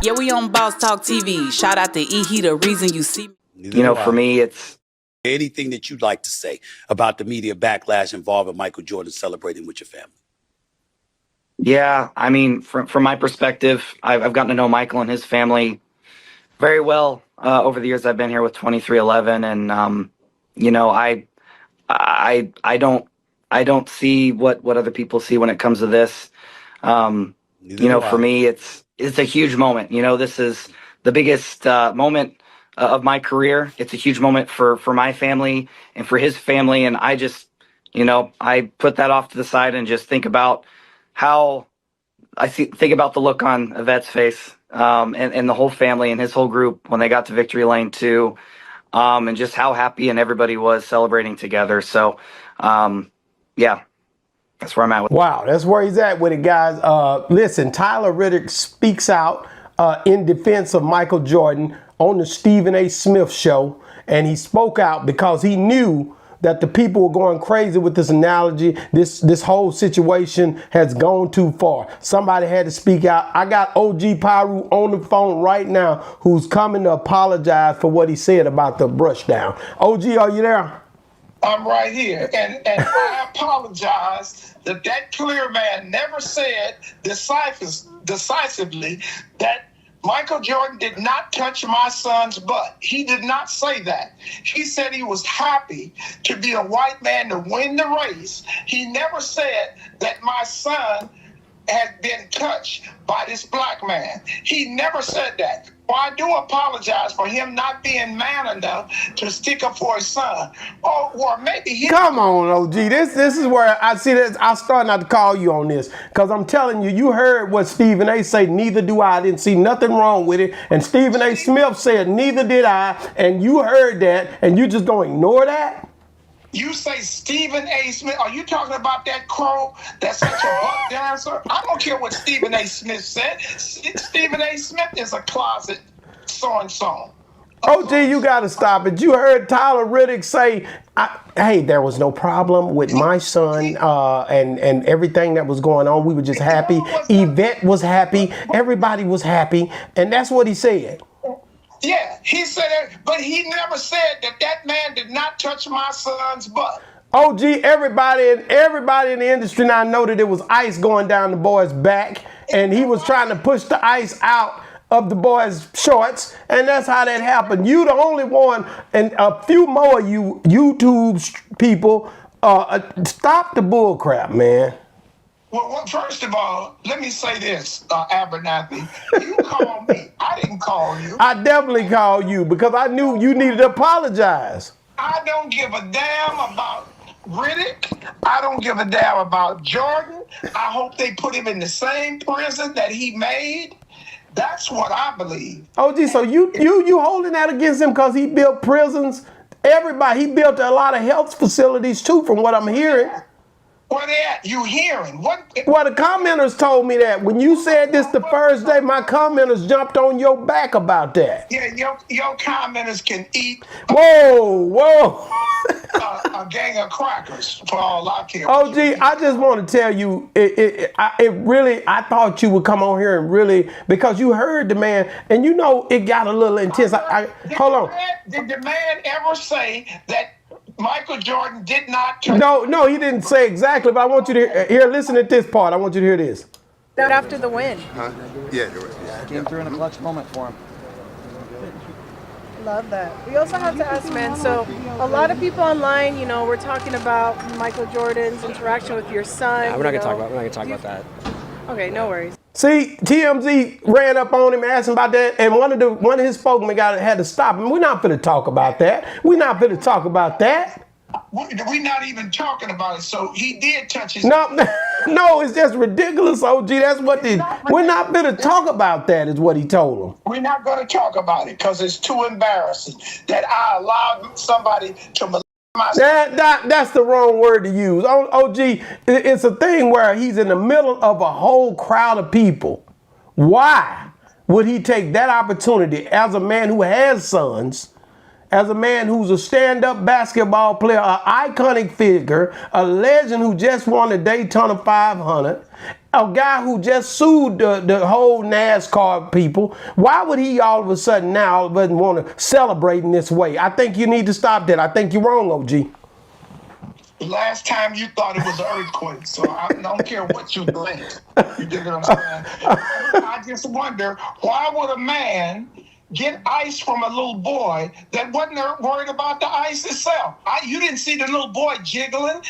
Yeah, we on Boss Talk TV. Shout out to E. He the reason you see me. You know, for me, it's anything that you'd like to say about the media backlash involving Michael Jordan celebrating with your family. yeah. I mean, from my perspective, I've gotten to know Michael and his family very well over the years I've been here with 2311, and you know, I don't see what other people see when it comes to this. You know, for me, it's a huge moment. You know, this is the biggest moment of my career. It's a huge moment for my family and for his family, and I just, you know, I put that off to the side and just think about how think about the look on Yvette's face, and the whole family and his whole group when they got to Victory Lane 2, and just how happy and everybody was celebrating together. So, yeah, that's where I'm at with it. Wow, that's where he's at with it, guys. Listen, Tyler Reddick speaks out in defense of Michael Jordan on the Stephen A. Smith show, and he spoke out because he knew that the people were going crazy with this analogy. This whole situation has gone too far. Somebody had to speak out. I got OG Pyru on the phone right now who's coming to apologize for what he said about the brush down. OG, are you there? I'm right here, and I apologize that clear man never said decisively that Michael Jordan did not touch my son's butt. He did not say that. He said he was happy to be a white man to win the race. He never said that my son had been touched by this black man. He never said that. Well, I do apologize for him not being man enough to stick up for his son. Or maybe he... Come on, OG. This is where I see this. I'll start not to call you on this because I'm telling you, you heard what Stephen A. say, neither do I. I didn't see nothing wrong with it. And Stephen A. Smith said, neither did I. And you heard that, and you just gonna ignore that? You say Stephen A. Smith. Are you talking about that crow that's such a buck dancer? I don't care what Stephen A. Smith said. Stephen A. Smith is a closet so-and-so. OG, you got to stop it. You heard Tyler Reddick say, hey, there was no problem with my son and everything that was going on. We were just happy. Yvette was happy. Everybody was happy. And that's what he said. Yeah, he said it, but he never said that man did not touch my son's butt. OG, everybody in the industry now know that it was ice going down the boy's back, and he was trying to push the ice out of the boy's shorts, and that's how that happened. You the only one, and a few more you YouTube people, stop the bull crap, man. Well, first of all, let me say this, Abernathy. You called me. I didn't call you. I definitely called you because I knew you needed to apologize. I don't give a damn about Reddick. I don't give a damn about Jordan. I hope they put him in the same prison that he made. That's what I believe. OG, so you holding that against him because he built prisons? He built a lot of health facilities too, from what I'm hearing. Where they at? You hearing? What? Well, the commenters told me that. When you said this the first day, my commenters jumped on your back about that. Yeah, your commenters can eat whoa. a gang of crackers for all I care. OG, I just want to tell you, I thought you would come on here and really, because you heard the man, and you know it got a little intense. Hold on. Did the man ever say that Michael Jordan did not touch? No, he didn't say exactly, but I want you to hear, listen at this part. I want you to hear this. After the win. Huh? Yeah, you're right. Yeah. Came through in a clutch moment for him. Love that. We also have to ask, man, so a lot of people online, you know, we're talking about Michael Jordan's interaction with your son. Yeah, we're not gonna talk about that. Okay, no worries. See, TMZ ran up on him, asked him about that, and one of his spokesmen had to stop him. We're not finna talk about that. We're not finna talk about that. We're not even talking about it. So he did touch his... No, it's just ridiculous, OG. That's what we're not finna talk about that, is what he told him. We're not going to talk about it because it's too embarrassing that I allowed somebody to molest my son. That's the wrong word to use. OG, it's a thing where he's in the middle of a whole crowd of people. Why would he take that opportunity as a man who has sons, as a man who's a stand-up basketball player, an iconic figure, a legend who just won the Daytona 500, a guy who just sued the whole NASCAR people, why would he all of a sudden now doesn't want to celebrate in this way? I think you need to stop that. I think you're wrong, OG. Last time you thought it was an earthquake, so I don't care what you think. You dig what I'm saying? I just wonder, why would a man get ice from a little boy that wasn't worried about the ice itself? You didn't see the little boy jiggling.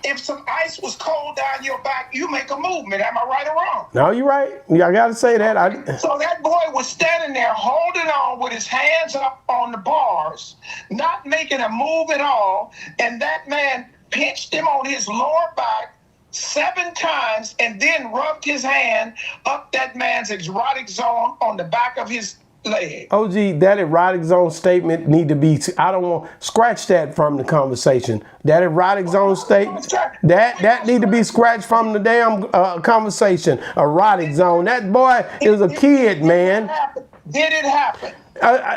If some ice was cold down your back, you make a movement. Am I right or wrong? No, you're right. I got to say that. So that boy was standing there holding on with his hands up on the bars, not making a move at all, and that man pinched him on his lower back 7 times and then rubbed his hand up that man's erotic zone on the back of his leg. OG, that erotic zone statement need to be, I don't want, scratch that from the conversation. That erotic zone statement, that need to be scratched from the damn conversation. Erotic zone. That boy is a kid, man. Did it happen?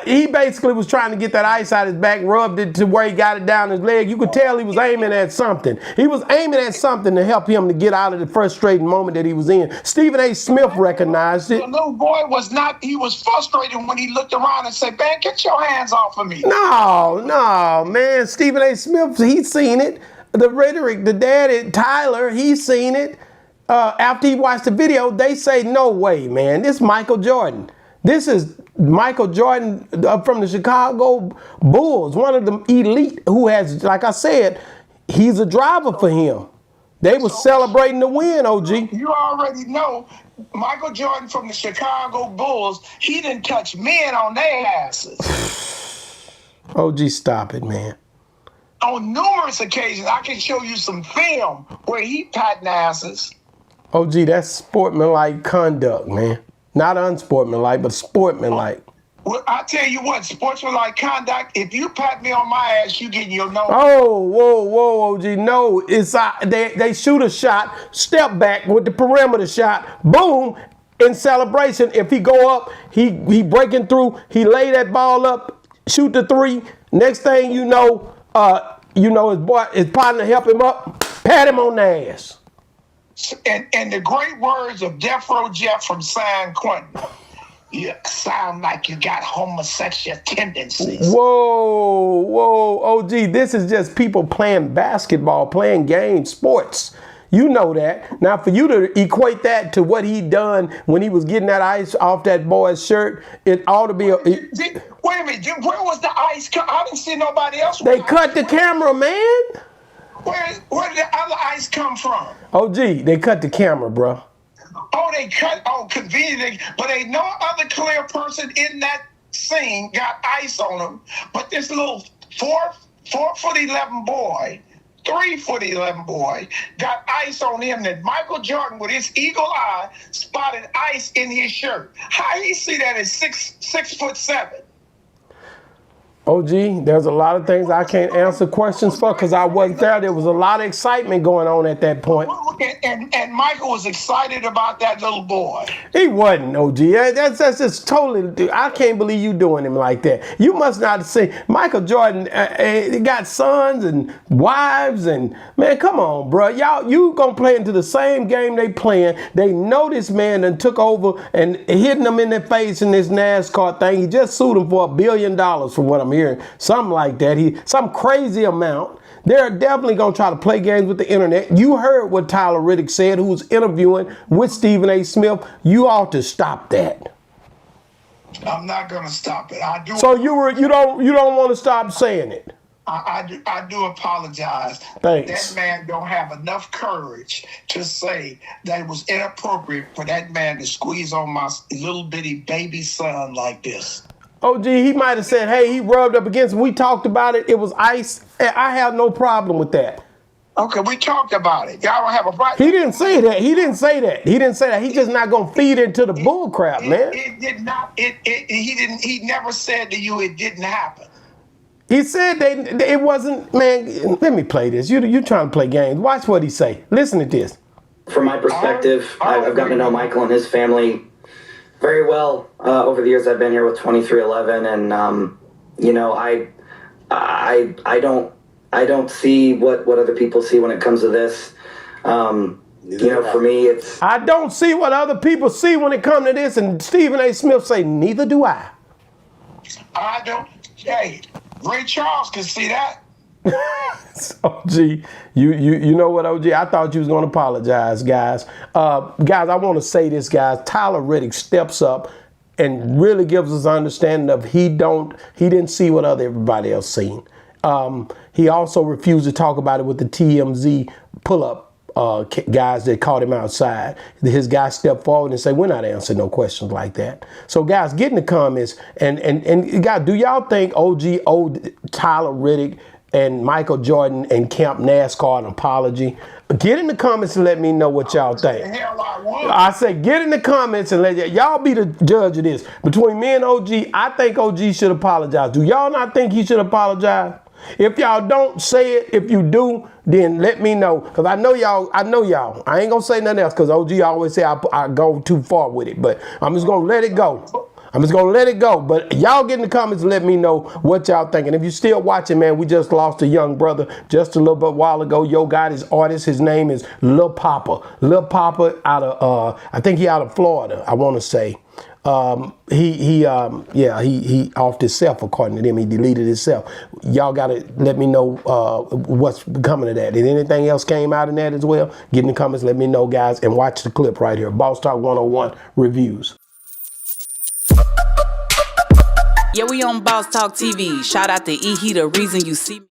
He basically was trying to get that ice out his back, rubbed it to where he got it down his leg. You could tell he was aiming at something. He was aiming at something to help him to get out of the frustrating moment that he was in. Stephen A. Smith recognized it. The little boy was not, he was frustrated when he looked around and said, man, get your hands off of me. No, man. Stephen A. Smith, he's seen it. The Reddick, the daddy, Tyler, he's seen it. After he watched the video, they say, no way, man. This is Michael Jordan. This is Michael Jordan from the Chicago Bulls, one of the elite who has, like I said, he's a driver for him. They were celebrating the win, OG. You already know Michael Jordan from the Chicago Bulls, he didn't touch men on their asses. OG, stop it, man. On numerous occasions, I can show you some film where he patting asses. OG, that's sportsmanlike conduct, man. Not unsportsmanlike, but sportsmanlike. Well, I tell you what, sportsmanlike conduct, if you pat me on my ass, you getting your nose. Oh, whoa, OG. No, it's they shoot a shot, step back with the perimeter shot, boom, in celebration. If he go up, he breaking through, he lay that ball up, shoot the 3. Next thing you know his partner help him up, pat him on the ass. And the great words of Death Row Jeff from San Quentin, you sound like you got homosexual tendencies. Whoa, OG, this is just people playing basketball, playing games, sports. You know that. Now, for you to equate that to what he done when he was getting that ice off that boy's shirt, it ought to be a... Wait a minute, where was the ice? I didn't see nobody else. They cut the camera, man. Where did the other ice come from? OG, they cut the camera, bro. Oh, they cut. Oh, convenient. But ain't no other clear person in that scene got ice on him. But this little 4'11" boy, 3'11" boy, got ice on him. That Michael Jordan, with his eagle eye, spotted ice in his shirt. How he see that at 6'7"? OG, there's a lot of things I can't answer questions for because I wasn't there. There was a lot of excitement going on at that point. And Michael was excited about that little boy. He wasn't, OG. That's just totally, I can't believe you doing him like that. You must not see, Michael Jordan got sons and wives and, man, come on, bro. You gonna play into the same game they playing. They know this man done took over and hitting them in the face in this NASCAR thing. He just sued him for $1 billion from what I'm hearing. Something like that. Some crazy amount. They're definitely going to try to play games with the internet. You heard what Tyler Reddick said, who was interviewing with Stephen A. Smith. You ought to stop that. I'm not going to stop it. I do. So you don't want to stop saying it. I do apologize. Thanks. That man don't have enough courage to say that it was inappropriate for that man to squeeze on my little bitty baby son like this. OG, he might have said, hey, he rubbed up against him. We talked about it. It was ice. I have no problem with that. Okay, we talked about it. Y'all don't have a problem. He didn't say that. He didn't say that. He's just not going to feed into the bull crap, man. It did not. He never said to you it didn't happen. He said it wasn't, man, let me play this. You trying to play games. Watch what he say. Listen to this. From my perspective, I've gotten to know Michael and his family very well over the years I've been here with 2311, and I don't see what other people see when it comes to this. You know, for me, it's I don't see what other people see when it comes to this, and Stephen A. Smith say, neither do I. I don't. Hey, Ray Charles can see that. OG, you know what, OG? I thought you was gonna apologize, guys. Guys, I want to say this, guys. Tyler Reddick steps up and really gives us an understanding of he didn't see what everybody else seen. He also refused to talk about it with the TMZ pull-up guys that caught him outside. His guy stepped forward and said, we're not answering no questions like that. So guys, get in the comments and guys, do y'all think OG owed Tyler Reddick and Michael Jordan and Camp NASCAR an apology? Get in the comments and let me know what y'all think. Hell, I would. I say get in the comments and let y'all be the judge of this. Between me and OG, I think OG should apologize. Do y'all not think he should apologize? If y'all don't say it, if you do, then let me know. Because I know y'all. I ain't going to say nothing else because OG always say I go too far with it. But I'm just going to let it go. But y'all get in the comments and let me know what y'all think. And if you're still watching, man, we just lost a young brother just a little bit while ago. Yo got his artist. His name is Lil Papa. Lil Papa out of, I think he out of Florida, I want to say. He offed himself, according to him. He deleted himself. Y'all got to let me know what's coming of that. Did anything else came out in that as well? Get in the comments, let me know, guys, and watch the clip right here. Boss Talk 101 reviews. Yeah, we on Boss Talk TV. Shout out to E. He the reason you see me.